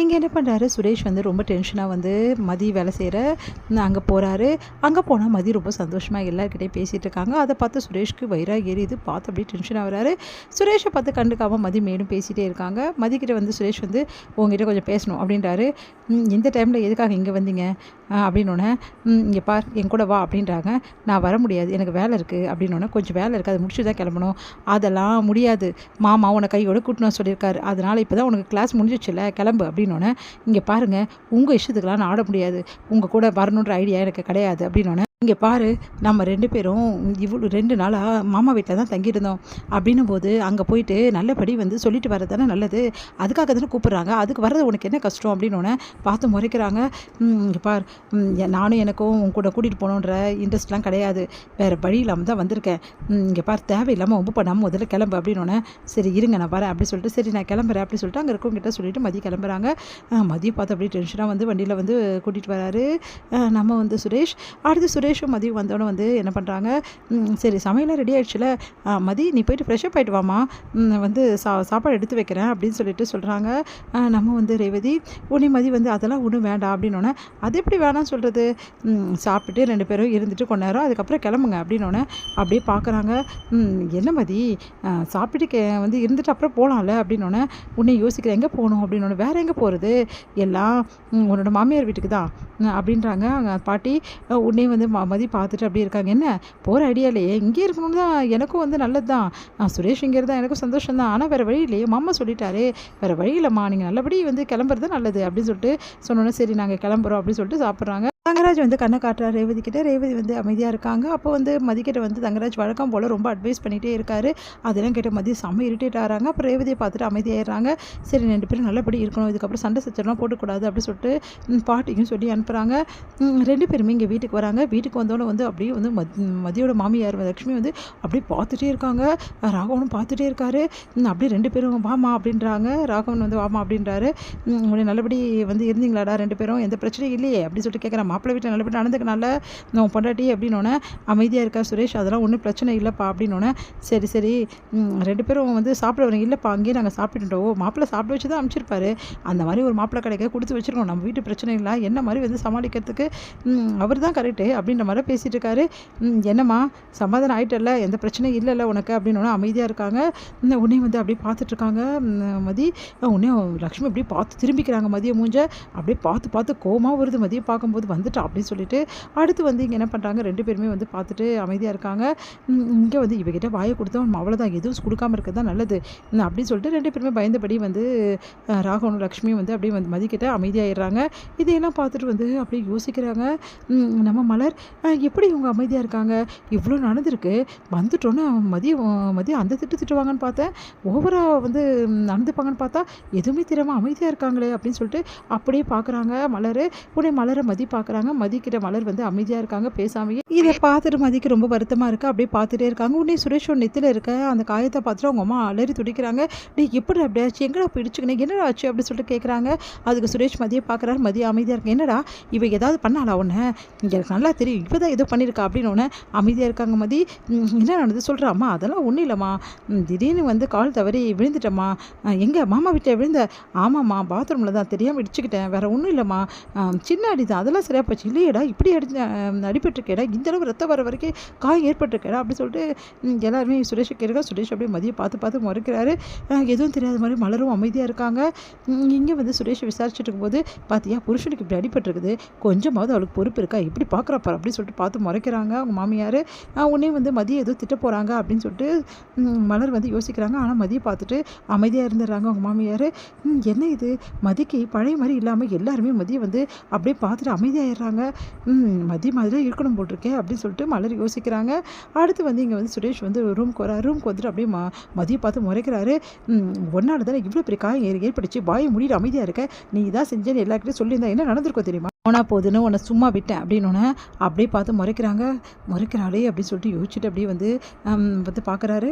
இங்கே என்ன பண்ணுறாரு சுரேஷ் வந்து ரொம்ப டென்ஷனாக வந்து மதி வேலை செய்கிற அங்கே போகிறாரு. அங்கே போனால் மதி ரொம்ப சந்தோஷமாக எல்லாருக்கிட்டையும் பேசிகிட்டு இருக்காங்க. அதை பார்த்து சுரேஷ்க்கு வயிறாக எரியுது. பார்த்து அப்படியே டென்ஷன் ஆகிறாரு. சுரேஷை பார்த்து கண்டுக்காமல் மதி மேலும் பேசிகிட்டே இருக்காங்க. மதிக்கிட்ட வந்து சுரேஷ் வந்து உங்ககிட்ட கொஞ்சம் பேசணும் அப்படின்றாரு. இந்த டைமில் எதுக்காக இங்கே வந்தீங்க அப்படின்னோடனே இங்கே பார் என் கூட வா அப்படின்றாங்க. நான் வர முடியாது, எனக்கு வேலை இருக்குது அப்படின்னோடனே கொஞ்சம் வேலை இருக்குது, அதை முடிச்சு தான் கிளம்பணும். அதெல்லாம் முடியாது, மாமா உன்னை கையோடு கூட்டணும் சொல்லியிருக்காரு, அதனால் இப்போ தான் உனக்கு கிளாஸ் முடிஞ்சிச்சுல கிளம்பு அப்படின்னோடனே இங்கே பாருங்கள் உங்கள் இஷ்டத்துக்கெலாம் நான் ஆட முடியாது, உங்கள் கூட வரணுன்ற ஐடியா எனக்கு கிடையாது அப்படின்னோடனே இங்கே பாரு நம்ம 2 பேரும் இவ்வளோ 2 நாளாக மாமா வீட்டில் தான் தங்கியிருந்தோம் அப்படின்னும் போது அங்கே போயிட்டு நல்லபடி வந்து சொல்லிட்டு வர தானே நல்லது, அதுக்காக தானே கூப்பிட்றாங்க, அதுக்கு வர்றது உனக்கு என்ன கஷ்டம் அப்படின்னோடனே பார்த்து முறைக்கிறாங்க. இங்கே பார் நானும் எனக்கும் உன் கூட கூட்டிகிட்டு போகணுன்ற இன்ட்ரெஸ்ட்லாம் கிடையாது, வேறு வழி இல்லாமல் தான் வந்திருக்கேன், இங்கே பார் தேவையில்லாமல் ஒம்பு பண்ணாமல் முதல்ல கிளம்பு அப்படின்னோடனே சரி இருங்க நான் வரேன் அப்படி சொல்லிட்டு சரி நான் கிளம்புறேன் அப்படி சொல்லிட்டு அங்கே இருக்கவங்கிட்ட சொல்லிவிட்டு மதியம் கிளம்புறாங்க. மதியம் பார்த்து அப்படியே டென்ஷனாக வந்து வண்டியில் வந்து கூட்டிகிட்டு வராரு நம்ம வந்து சுரேஷ். அடுத்து சுரேஷும் மதியம் வந்தோடனே வந்து என்ன பண்ணுறாங்க, சரி சமையலாம் ரெடி ஆகிடுச்சுல மதி நீ போயிட்டு ஃப்ரெஷ்அப் ஆகிட்டு வாமா, வந்து சாப்பாடு எடுத்து வைக்கிறேன் அப்படின்னு சொல்லிட்டு சொல்கிறாங்க. நம்ம வந்து ரேவதி உன்னை மதி வந்து அதெல்லாம் ஒன்றும் வேண்டாம் அப்படின்னோடனே அது எப்படி வேணாம்னு சொல்கிறது, சாப்பிட்டுட்டு 2 பேரும் இருந்துட்டு கொஞ்ச நேரம் அதுக்கப்புறம் கிளம்புங்க அப்படின்னோடனே அப்படியே பார்க்குறாங்க. என்ன மதி சாப்பிட்டுட்டு வந்து இருந்துட்டு அப்புறம் போகலாம்ல அப்படின்னோடனே உன்னை யோசிக்கிறேன் எங்கே போகணும் அப்படின்னோடனே வேறு எங்கே போகிறது, எல்லாம் உன்னோட மாமியார் வீட்டுக்கு தான் அப்படின்றாங்க பாட்டி. உன்னை வந்து மதி பார்த்துட்டு அப்படியே இருக்காங்க. என்ன போகிற ஐடியா இல்லையே, இங்கே இருக்கணும்னு தான் எனக்கும் வந்து நல்லது தான், சுரேஷ் இங்கே இருந்தால் எனக்கும் சந்தோஷம் தான், ஆனால் வேறு வழி இல்லையே மாமா சொல்லிட்டாரே, வேறு வழி இல்லைம்மா நீங்கள் நல்லபடி வந்து கிளம்புறது நல்லது அப்படின்னு சொல்லிட்டு சொன்னோன்னே சரி நாங்கள் கிளம்புறோம் அப்படின்னு சொல்லிட்டு சாப்பிட்றாங்க. தங்கராஜ் வந்து கண்ணை காட்டுறாரு ரேவதி கிட்ட. ரேவதி வந்து அமைதியாக இருக்காங்க. அப்போ வந்து மதிக்கிட்ட வந்து தங்கராஜ் வழக்கம் போல் ரொம்ப அட்வைஸ் பண்ணிகிட்டே இருக்காரு. அதெல்லாம் கேட்ட மதி செம்ம இரிட்டேட் ஆகிறாங்க. அப்புறம் ரேவதியை பார்த்துட்டு அமைதியாகிடுறாங்க. சரி 2 பேரும் நல்லபடி இருக்கணும், இதுக்கப்புறம் சண்டை சச்சரவுலாம் போட்டுக்கூடாது அப்படின்னு சொல்லிட்டு பாட்டியும் சொல்லி அனுப்புகிறாங்க. 2 பேருமே இங்கே வீட்டுக்கு வராங்க. வீட்டுக்கு வந்தோடனே வந்து அப்படியே வந்து மதியோட மாமியார் லக்ஷ்மி வந்து அப்படியே பார்த்துட்டே இருக்காங்க. ராகவனும் பார்த்துட்டே இருக்காரு. அப்படியே 2 பேரும் வாமா அப்படின்றாங்க. ராகவன் வந்து வாமா அப்படின்றாரு. உடனே நல்லபடி வந்து இருந்தீங்களாடா 2 பேரும், எந்த பிரச்சனையும் இல்லையே அப்படின்னு சொல்லிட்டு கேட்குறாங்க. மாப்பிள்ளை வீட்டில் நல்லபடி நடந்துக்கனால நான் பொண்டாட்டி அப்படின்னோடனே அமைதியாக இருக்கா சுரேஷ். அதெல்லாம் ஒன்றும் பிரச்சனை இல்லைப்பா அப்படின்னோடனே சரி சரி 2 பேரும் வந்து சாப்பிட வரீங்க இல்லைப்பா அங்கேயே நாங்கள் சாப்பிட்டுட்டோம், மாப்பிள்ளை சாப்பிட வச்சு தான் அனுப்பிச்சிருப்பாரு, அந்த மாதிரி ஒரு மாப்பிள்ளை கிடைக்க கொடுத்து வச்சுருக்கோம், நம்ம வீட்டு பிரச்சனை இல்லை, என்ன மாதிரி வந்து சமாளிக்கிறதுக்கு அவர் தான் கரெக்டு அப்படின்ற மாதிரி பேசிகிட்டு இருக்காரு. என்னம்மா சமாதானம் ஆகிட்டல, எந்த பிரச்சனையும் இல்லைல்ல உனக்கு அப்படின்னோடனே அமைதியாக இருக்காங்க. உடனே வந்து அப்படியே பார்த்துட்ருக்காங்க மதி. உடனே லக்ஷ்மி அப்படியே பார்த்து திரும்பிக்கிறாங்க மதியம் மூஞ்ச, அப்படியே பார்த்து பார்த்து கோவமாக வருது மதியம் பார்க்கும்போது வந்துட்டா அப்படின்னு சொல்லிட்டு. அடுத்து வந்து இங்கே என்ன பண்ணுறாங்க 2 பேருமே வந்து பார்த்துட்டு அமைதியாக இருக்காங்க. இங்கே வந்து இவகிட்ட வாயை கொடுத்தோம் அவ்வளோதான், எதுவும் கொடுக்காமல் இருக்கிறது தான் நல்லது அப்படின்னு சொல்லிட்டு 2 பேருமே பயந்தபடி வந்து ராகவனும் லக்ஷ்மியும் வந்து அப்படியே வந்து மதிக்கிட்ட அமைதியாகிடுறாங்க. இதையெல்லாம் பார்த்துட்டு வந்து அப்படியே யோசிக்கிறாங்க. நம்ம மலர் எப்படி இவங்க அமைதியாக இருக்காங்க, இவ்வளோ நடந்திருக்கு, வந்துட்டோன்னு மதியம் அந்த திட்டுவாங்கன்னு பார்த்தேன், ஓவராக வந்து நடந்துப்பாங்கன்னு பார்த்தா எதுவுமே தெரியாமல் அமைதியாக இருக்காங்களே அப்படின்னு சொல்லிட்டு அப்படியே பார்க்குறாங்க மலர். உடனே மலரை மதி பார்க்குறாங்க. மதிக்கிட்ட மலர் வந்து அமைதியாக இருக்காங்க பேசாமையே. இதை பார்த்துட்டு மதிக்கு ரொம்ப வருத்தமாக இருக்குது. அப்படியே பார்த்துட்டே இருக்காங்க. உடனே சுரேஷோட நெத்தியில் இருக்க அந்த காயத்தை பார்த்துட்டு அவங்க அம்மா அலறி துடிக்கிறாங்க. நீ எப்படி அப்படியாச்சு, எங்கடா பிடிச்சிக்கணும், என்னடா ஆச்சு அப்படின்னு சொல்லிட்டு கேட்குறாங்க. அதுக்கு சுரேஷ் மதியை பார்க்குறாரு. மதியம் அமைதியாக இருக்கு. என்னடா இவ ஏதாவது பண்ணாளா ஒன்று, எனக்கு நல்லா தெரியும் இப்போ தான் ஏதோ பண்ணியிருக்கா அப்படின்னு ஒன்று அமைதியாக இருக்காங்க. மதி என்ன நடந்து சொல்கிறா, அம்மா அதெல்லாம் ஒன்றும் இல்லைம்மா, திடீர்னு வந்து கால் தவறி விழுந்துட்டம்மா, எங்கே மாமா வீட்டில் விழுந்த, ஆமாம்மா பாத்ரூமில் தான் தெரியாமல் இடிச்சுக்கிட்டேன், வேறு ஒன்றும் இல்லைம்மா, சின்ன அடி தான், அதெல்லாம் சரியாக போச்சு, இல்லையடா இப்படி அடிபட்டிருக்கேடா, இந்தளவு ரத்தம் வர வரைக்கும் காயம் ஏற்பட்டிருக்கேடா அப்படி சொல்லிட்டு எல்லாருமே சுரேஷ் கேட்குறா. சுரேஷ் அப்படியே மதியம் பார்த்து முறைக்கிறாரு. எதுவும் தெரியாத மாதிரி மலரும் அமைதியாக இருக்காங்க. இங்கே வந்து சுரேஷ் விசாரிச்சுட்டு இருக்கும்போது பார்த்தியா புருஷனுக்கு இப்படி அடிபட்டிருக்குது, கொஞ்சமாவது அவளுக்கு பொறுப்பு இருக்கா, இப்படி பார்க்குறப்பா அப்படின்னு சொல்லிட்டு பார்த்து முறைக்கிறாங்க அவங்க மாமியார். உடனே வந்து மதியம் ஏதோ திட்ட போகிறாங்க அப்படின்னு சொல்லிட்டு மலர் வந்து யோசிக்கிறாங்க. ஆனால் மதியம் பார்த்துட்டு அமைதியாக இருந்துடுறாங்க அவங்க மாமியார். என்ன இது மதிக்கு பழைய மாதிரி இல்லாமல் எல்லாருமே மதியம் வந்து அப்படியே பார்த்துட்டு அமைதியாகிடுறாங்க. மதிய மாதிரி இருக்கணும் போட்டிருக்கேன் அப்படின்னு சொல்லிட்டு மலர் யோசிக்கிறாங்க. அடுத்து வந்து இங்கே வந்து சுரேஷ் வந்து ரூம்க்கு வந்துட்டு அப்படியே மதியம் பார்த்து முறைக்கிறாரு. ஒன்னால தானே இவ்வளோ பெரிய காயம் ஏற்படுச்சு, பாயை முடிட்டு அமைதியாக இருக்க, நீ இதான் செஞ்சேன்னு எல்லாருக்கிட்டையும் சொல்லியிருந்தா என்ன நடந்திருக்கோம் தெரியுமா, போனா போதுன்னு உன்னை சும்மா விட்டேன் அப்படின்னு அப்படியே பார்த்து முறைக்கிறாளே அப்படின்னு சொல்லிட்டு யோசிச்சுட்டு அப்படியே வந்து பார்க்குறாரு.